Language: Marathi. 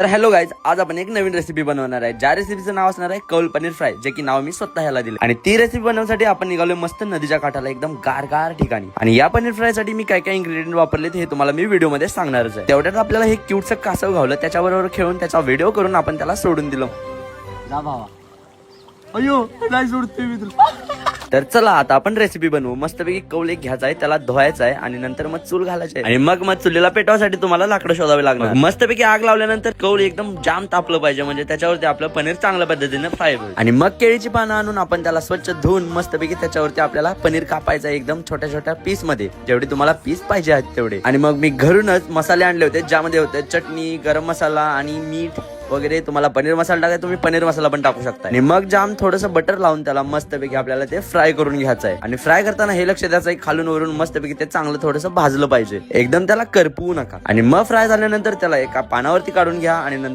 तर हॅलो गाईज, आज आपण एक नवीन रेसिपी बनवणार आहे. ज्या रेसिपीचं नाव असणार आहे कौल पनीर फ्राय, जे की नाव मी स्वतः ह्याला दिले. आणि ती रेसिपी बनवण्यासाठी आपण निघालोय मस्त नदीच्या काठाला, एकदम गारगार ठिकाणी. आणि या पनीर फ्राय साठी मी काय काय इन्ग्रेडियंट वापरले हे तुम्हाला मी व्हिडिओ मध्ये सांगणारच आहे. तेवढ्यात आपल्याला हे क्यूटचं कासव घावलं, त्याच्याबरोबर खेळून त्याचा व्हिडिओ करून आपण त्याला सोडून दिलं. जा भावा. अयो नाही सोडतोय मी तुला. तर चला आता आपण रेसिपी बनवू. मस्तपैकी कौल एक घ्यायचा आहे, त्याला धुवायचा आहे आणि नंतर मग चूल घालायची आहे. आणि मग चुलीला पेटवासाठी तुम्हाला लाकडं शोधावे लागणार. मस्तपैकी आग लावल्यानंतर कौल एकदम जाम तापलं पाहिजे, म्हणजे त्याच्यावरती आपलं पनीर चांगल्या पद्धतीने फ्राय होईल. आणि मग केळीची पानं आणून आपण त्याला स्वच्छ धुवून मस्तपैकी त्याच्यावरती आपल्याला पनीर कापायचं आहे, एकदम छोट्या छोट्या पीस मध्ये, जेवढे तुम्हाला पीस पाहिजे आहेत तेवढे. आणि मग मी घरूनच मसाले आणले होते, ज्यामध्ये होते चटणी, गरम मसाला आणि मीठ वगैरे. तुम्हाला पनीर मसाला टाकाय, तुम्ही पनीर मसाला पण टाकू शकता. आणि मग जाम थोडंसं बटर लावून त्याला मस्तपैकी आपल्याला ते फ्राय करून घ्यायचं आहे. आणि फ्राय करताना हे लक्ष द्यायचं आहे, खालून वरून मस्तपैकी ते चांगलं थोडंसं भाजलं पाहिजे, एकदम त्याला करपवू नका. आणि मग फ्राय झाल्यानंतर त्याला एका पानावरती काढून घ्या आणि नंतर